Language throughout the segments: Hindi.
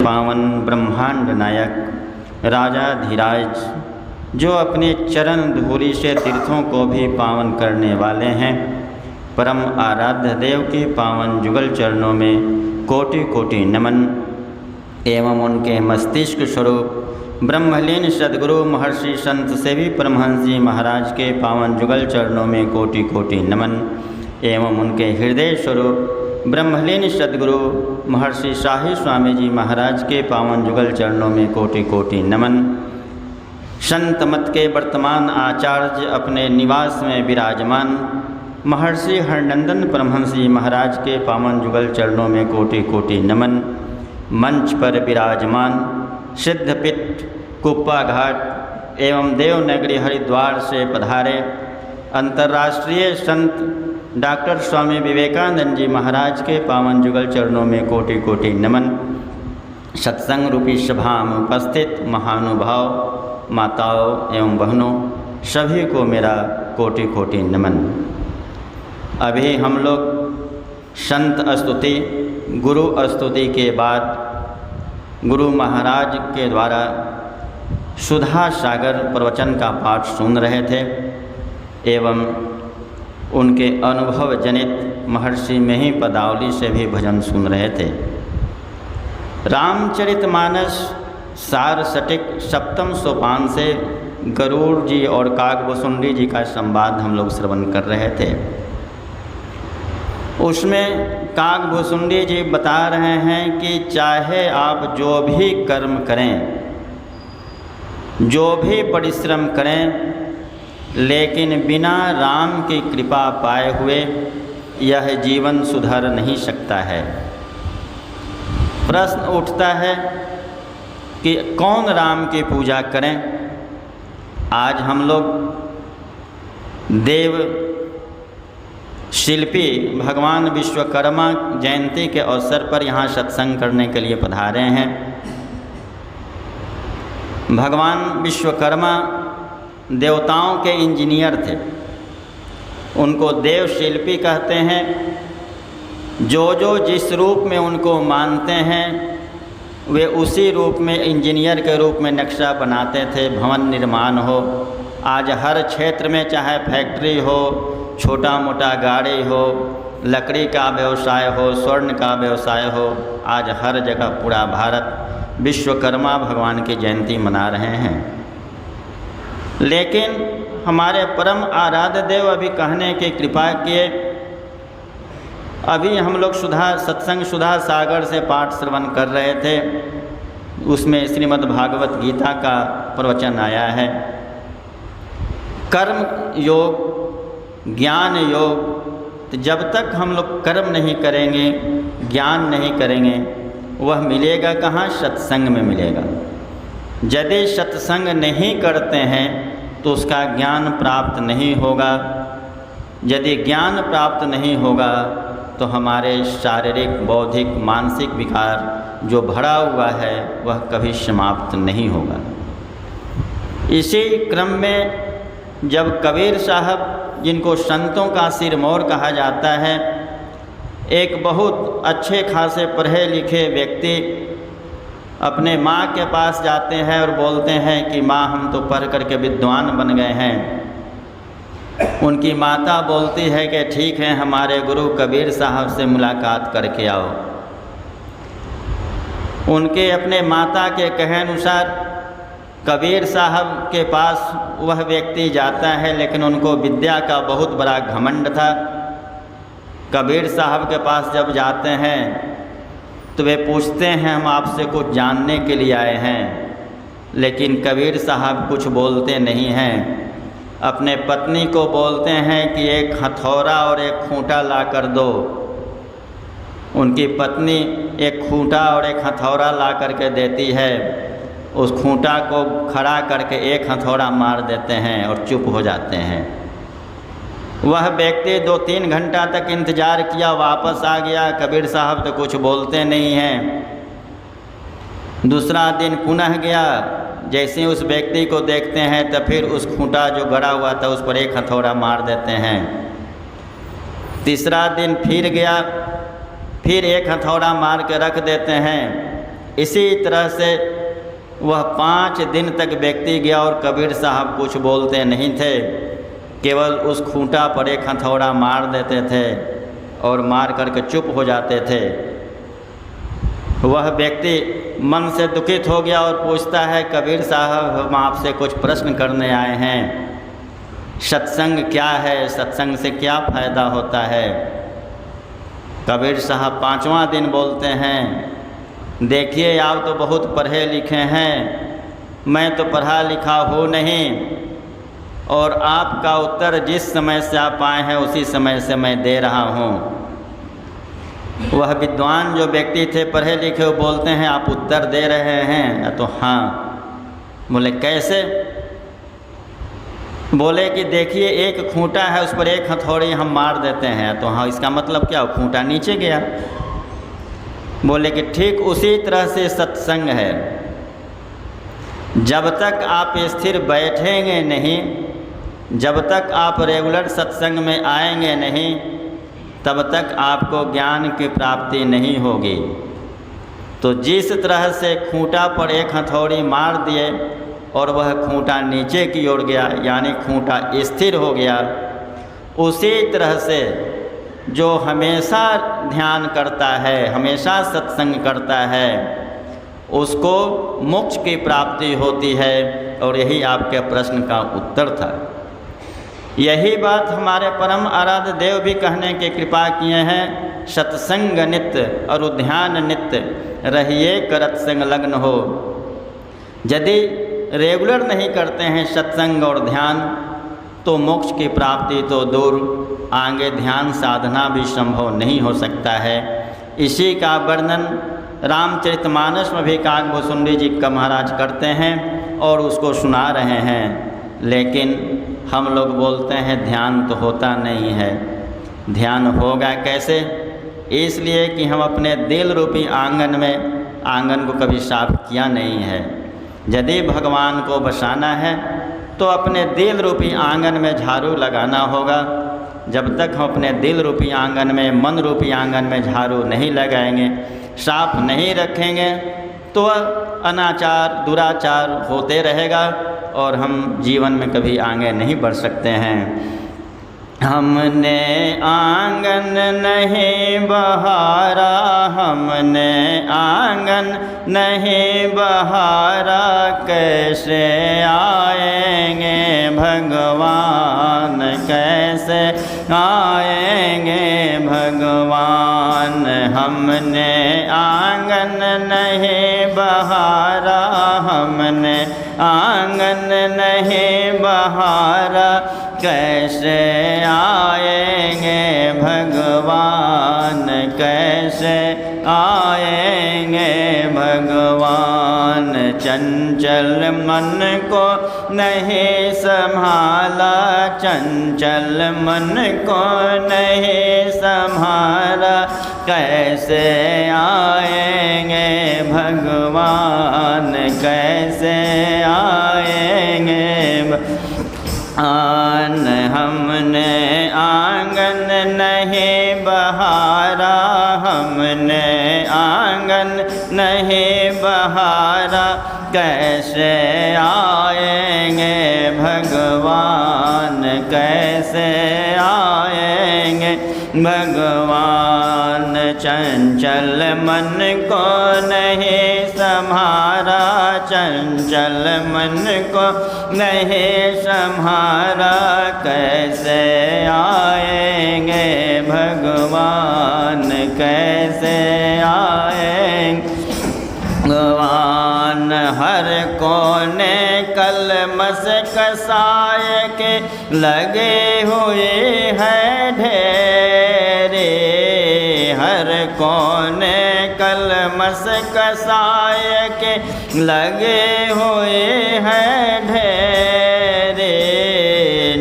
पावन ब्रह्मांड नायक राजाधिराज, जो अपने चरण धूलि से तीर्थों को भी पावन करने वाले हैं, परम आराध्य देव के पावन जुगल चरणों में कोटि कोटि नमन एवं उनके मस्तिष्क स्वरूप ब्रह्मलीन सद्गुरु महर्षि संत सेवी परमहंस जी महाराज के पावन जुगल चरणों में कोटि कोटि नमन एवं उनके हृदय स्वरूप ब्रह्मलीन सद्गुरु महर्षि शाही स्वामी जी महाराज के पावन जुगल चरणों में कोटि कोटि नमन। संत मत के वर्तमान आचार्य अपने निवास में विराजमान महर्षि हरनंदन परमहंस जी महाराज के पावन जुगल चरणों में कोटि कोटि नमन। मंच पर विराजमान सिद्धपीठ कुप्पा घाट एवं देवनगरी हरिद्वार से पधारे अंतर्राष्ट्रीय संत डॉक्टर स्वामी विवेकानंद जी महाराज के पावन जुगल चरणों में कोटि कोटि नमन। सत्संग रूपी सभा में उपस्थित महानुभाव माताओं एवं बहनों, सभी को मेरा कोटि कोटि नमन। अभी हम लोग संत स्तुति गुरु स्तुति के बाद गुरु महाराज के द्वारा सुधा सागर प्रवचन का पाठ सुन रहे थे एवं उनके अनुभव जनित महर्षि मही पदावली से भी भजन सुन रहे थे। रामचरितमानस सार सटिक सप्तम सोपान से गरुड़ जी और काकभुसुंडी जी का संवाद हम लोग श्रवण कर रहे थे। उसमें काकभुसुंडी जी बता रहे हैं कि चाहे आप जो भी कर्म करें, जो भी परिश्रम करें, लेकिन बिना राम की कृपा पाए हुए यह जीवन सुधर नहीं सकता है। प्रश्न उठता है कि कौन राम की पूजा करें। आज हम लोग देव शिल्पी भगवान विश्वकर्मा जयंती के अवसर पर यहाँ सत्संग करने के लिए पधारे हैं। भगवान विश्वकर्मा देवताओं के इंजीनियर थे, उनको देव शिल्पी कहते हैं। जो जो जिस रूप में उनको मानते हैं वे उसी रूप में इंजीनियर के रूप में नक्शा बनाते थे। भवन निर्माण हो, आज हर क्षेत्र में चाहे फैक्ट्री हो, छोटा मोटा गाड़ी हो, लकड़ी का व्यवसाय हो, स्वर्ण का व्यवसाय हो, आज हर जगह पूरा भारत विश्वकर्मा भगवान की जयंती मना रहे हैं। लेकिन हमारे परम आराध्य देव अभी कहने की कृपा किए। अभी हम लोग सत्संग सुधा सागर से पाठ श्रवण कर रहे थे, उसमें श्रीमद् भागवत गीता का प्रवचन आया है। कर्म योग, ज्ञान योग, तो जब तक हम लोग कर्म नहीं करेंगे, ज्ञान नहीं करेंगे, वह मिलेगा कहाँ? सत्संग में मिलेगा। यदि सत्संग नहीं करते हैं तो उसका ज्ञान प्राप्त नहीं होगा। यदि ज्ञान प्राप्त नहीं होगा तो हमारे शारीरिक, बौद्धिक, मानसिक विकार जो भरा हुआ है वह कभी समाप्त नहीं होगा। इसी क्रम में जब कबीर साहब, जिनको संतों का सिरमौर कहा जाता है, एक बहुत अच्छे खासे पढ़े लिखे व्यक्ति अपने माँ के पास जाते हैं और बोलते हैं कि माँ, हम तो पढ़ करके विद्वान बन गए हैं। उनकी माता बोलती है कि ठीक है, हमारे गुरु कबीर साहब से मुलाकात करके आओ। उनके अपने माता के कहे अनुसार कबीर साहब के पास वह व्यक्ति जाता है, लेकिन उनको विद्या का बहुत बड़ा घमंड था। कबीर साहब के पास जब जाते हैं तो वे पूछते हैं, हम आपसे कुछ जानने के लिए आए हैं। लेकिन कबीर साहब कुछ बोलते नहीं हैं। अपने पत्नी को बोलते हैं कि एक हथौड़ा और एक खूंटा ला कर दो। उनकी पत्नी एक खूंटा और एक हथौड़ा ला करके देती है। उस खूंटा को खड़ा करके एक हथौड़ा मार देते हैं और चुप हो जाते हैं। वह व्यक्ति 2-3 घंटा तक इंतज़ार किया, वापस आ गया। कबीर साहब तो कुछ बोलते नहीं हैं। दूसरा दिन पुनः गया, जैसे उस व्यक्ति को देखते हैं तो फिर उस खूंटा जो गड़ा हुआ था उस पर एक हथौड़ा मार देते हैं। तीसरा दिन फिर गया, फिर एक हथौड़ा मार के रख देते हैं। इसी तरह से वह 5 दिन तक व्यक्ति गया और कबीर साहब कुछ बोलते नहीं थे, केवल उस खूंटा पर एक हथौड़ा मार देते थे और मार करके चुप हो जाते थे। वह व्यक्ति मन से दुखित हो गया और पूछता है, कबीर साहब हम आपसे कुछ प्रश्न करने आए हैं, सत्संग क्या है, सत्संग से क्या फ़ायदा होता है। कबीर साहब 5वां दिन बोलते हैं, देखिए आप तो बहुत पढ़े लिखे हैं, मैं तो पढ़ा लिखा हूँ नहीं, और आपका उत्तर जिस समय से आप आए हैं उसी समय से मैं दे रहा हूँ। वह विद्वान जो व्यक्ति थे पढ़े लिखे, वो बोलते हैं आप उत्तर दे रहे हैं, तो हाँ। बोले कैसे? बोले कि देखिए एक खूंटा है, उस पर एक हथौड़ी हम मार देते हैं, तो हाँ इसका मतलब क्या, खूंटा नीचे गया। बोले कि ठीक उसी तरह से सत्संग है, जब तक आप स्थिर बैठेंगे नहीं, जब तक आप रेगुलर सत्संग में आएंगे नहीं, तब तक आपको ज्ञान की प्राप्ति नहीं होगी। तो जिस तरह से खूंटा पर एक हथौड़ी मार दिए और वह खूंटा नीचे की ओर गया, यानी खूंटा स्थिर हो गया, उसी तरह से जो हमेशा ध्यान करता है, हमेशा सत्संग करता है, उसको मोक्ष की प्राप्ति होती है। और यही आपके प्रश्न का उत्तर था। यही बात हमारे परम आराध्य देव भी कहने की कृपा किए हैं, सत्संग नित्य और ध्यान नित्य रहिए करत संग लग्न हो। यदि रेगुलर नहीं करते हैं सत्संग और ध्यान, तो मोक्ष की प्राप्ति तो दूर, आगे ध्यान साधना भी संभव नहीं हो सकता है। इसी का वर्णन रामचरितमानस में भी काकभूषुंडी जी का महाराज करते हैं और उसको सुना रहे हैं। लेकिन हम लोग बोलते हैं ध्यान तो होता नहीं है। ध्यान होगा कैसे? इसलिए कि हम अपने दिल रूपी आंगन को कभी साफ किया नहीं है। यदि भगवान को बसाना है तो अपने दिल रूपी आंगन में झाड़ू लगाना होगा। जब तक हम अपने दिल रूपी आंगन में, मन रूपी आंगन में झाड़ू नहीं लगाएंगे, साफ नहीं रखेंगे, तो अनाचार दुराचार होते रहेगा और हम जीवन में कभी आगे नहीं बढ़ सकते हैं। हमने आंगन नहीं बहारा, हमने आंगन नहीं बहारा, कैसे आएंगे भगवान, कैसे आएंगे भगवान। हमने आंगन नहीं बहारा, हमने आंगन नहीं बहारा, कैसे आएंगे भगवान, कैसे आएंगे भगवान। चंचल मन को नहीं संभाला, चंचल मन को नहीं संभाला, कैसे आएंगे भगवान, कैसे आएंगे हमने आंगन नहीं बहारा, हमने आंगन नहीं बहारा, कैसे आएंगे भगवान, कैसे आएंगे भगवान। चंचल मन को नहीं संभारा, चंचल मन को नहीं संभारा, कैसे आएंगे भगवान, कैसे आएंगे भगवान। हर कोने कलमस कसाए के लगे हुए हैं ढेरे, हर कोने कलमस कसाए के लगे हुए हैं ढेरे।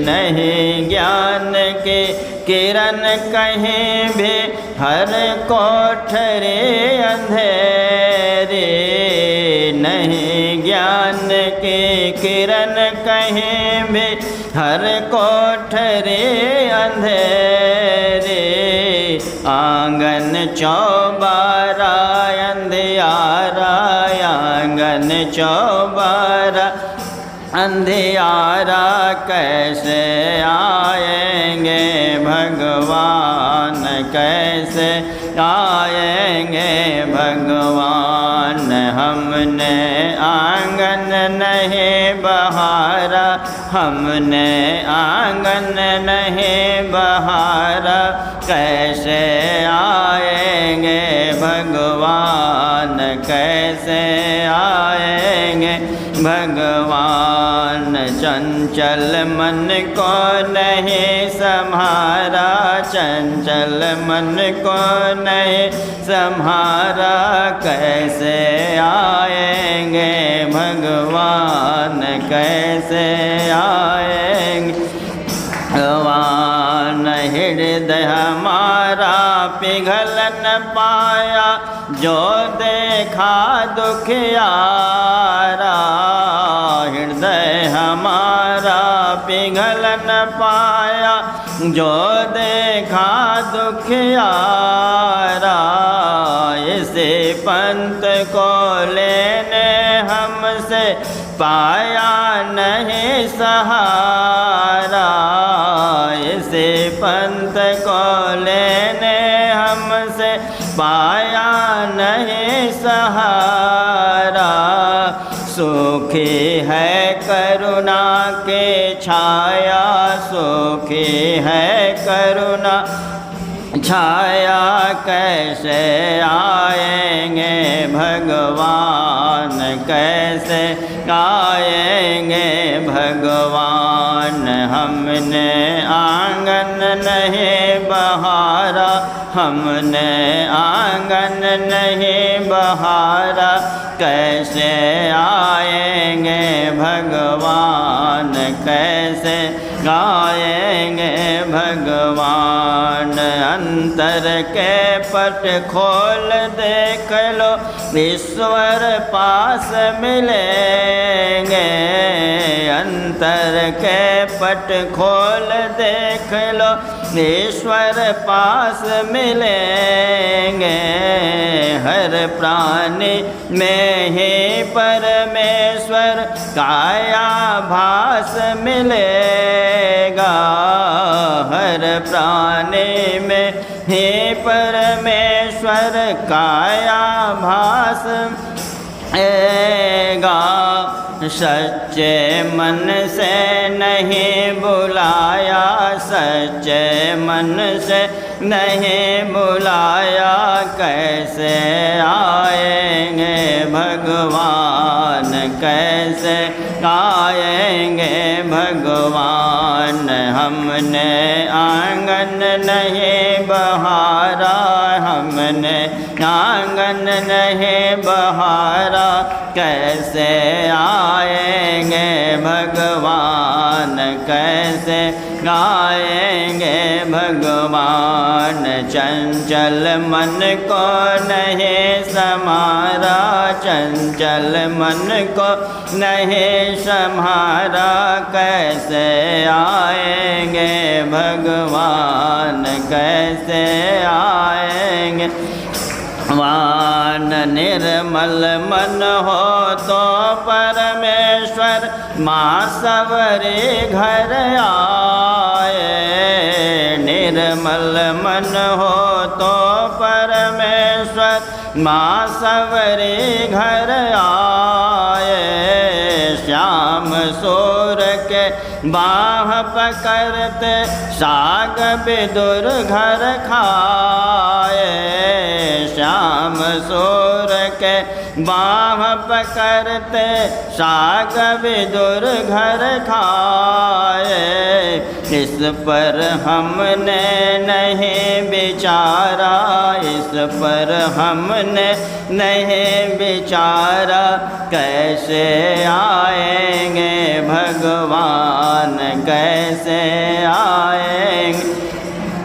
नहीं ज्ञान के किरण कहीं भी, हर कोठरे अंधेरे। नहीं ज्ञान के किरण कहीं भी, हर कोठरे अंधेरे। आंगन चौबारा अंधियारा, आंगन चौबारा अंधियारा कैसे आएंगे भगवान, कैसे आएंगे भगवान। हमने आंगन नहीं बहारा, हमने आंगन नहीं बहारा, कैसे आएंगे भगवान, कैसे आएंगे भगवान। चंचल मन को नहीं सम्हारा, चंचल मन को नहीं सम्हारा, कैसे आएंगे भगवान, कैसे आएंगे भगवान। हृदय हमारा पिघल न पाया, जो देखा दुखियारा। हृदय हमारा पिघल न पाया, जो देखा दुखियारा। इसे पंथ को लेने हमसे पाया नहीं सहारा, इसे पंथ को लेने हमसे पाया नहीं सहारा। सुखी है करुणा के छाया, सुखी है करुणा छाया, कैसे आएंगे भगवान, कैसे आएंगे भगवान। हमने आंगन नहीं बहारा, हमने आंगन नहीं बहारा, कैसे आएंगे भगवान, कैसे आएंगे भगवान। अंतर के पट खोल देख लो, ईश्वर पास मिलेंगे। अंतर के पट खोल देख लो, ईश्वर पास मिलेंगे। हर प्राणी में ही परमेश्वर काया भास मिलेगा। हर प्राणी में ही परमेश्वर काया भास मिलेगा। सच्चे मन से नहीं बुलाया, सच्चे मन से नहीं बुलाया, कैसे आएंगे भगवान, कैसे आएंगे भगवान। हमने आंगन नहीं बहारा, हमने आंगन नहीं बहारा, कैसे आएंगे भगवान, कैसे आएंगे भगवान। चंचल मन को नहीं समारा, चंचल मन को नहीं सम्हारा, कैसे आएंगे भगवान, कैसे आएंगे वान। निर्मल मन हो तो परमेश्वर माँ सवरे घर आए। निर्मल मन हो तो परमेश्वर माँ सवरे घर आए। श्याम सूर के बाह पकड़ते साग विदुर घर खाए। श्याम सूर के बाह पकड़ते साग विदुर घर खाए। इस पर हमने नहीं विचारा, इस पर हमने नहीं विचारा, कैसे आएंगे भगवान, कैसे आएंगे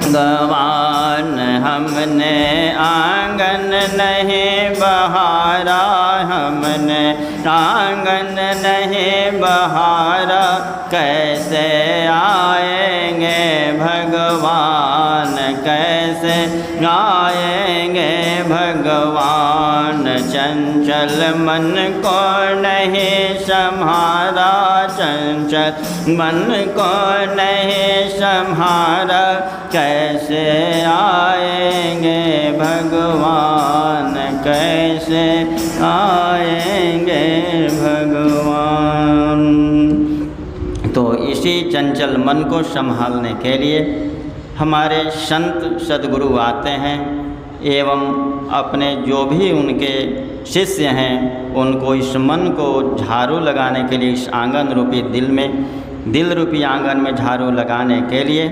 भगवान। हमने आंगन नहीं बहारा, हमने आंगन नहीं बहारा, कैसे आएंगे भगवान, कैसे आएंगे भगवान। चंचल मन को नहीं संहारा, चंचल मन को नहीं संहारा, कैसे आएंगे भगवान, कैसे आएंगे भगवान। तो इसी चंचल मन को संभालने के लिए हमारे संत सद्गुरु आते हैं एवं अपने जो भी उनके शिष्य हैं उनको इस मन को झाड़ू लगाने के लिए, इस आंगन रूपी दिल रूपी आंगन में झाड़ू लगाने के लिए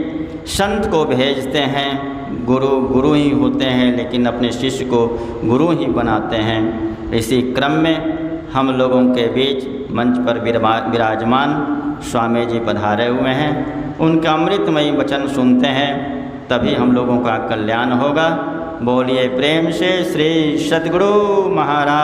संत को भेजते हैं। गुरु ही होते हैं लेकिन अपने शिष्य को गुरु ही बनाते हैं। इसी क्रम में हम लोगों के बीच मंच पर विराजमान स्वामी जी पधारे हुए हैं। उनका अमृतमयी वचन सुनते हैं तभी हम लोगों का कल्याण होगा। बोलिए प्रेम से श्री सद्गुरु महाराज।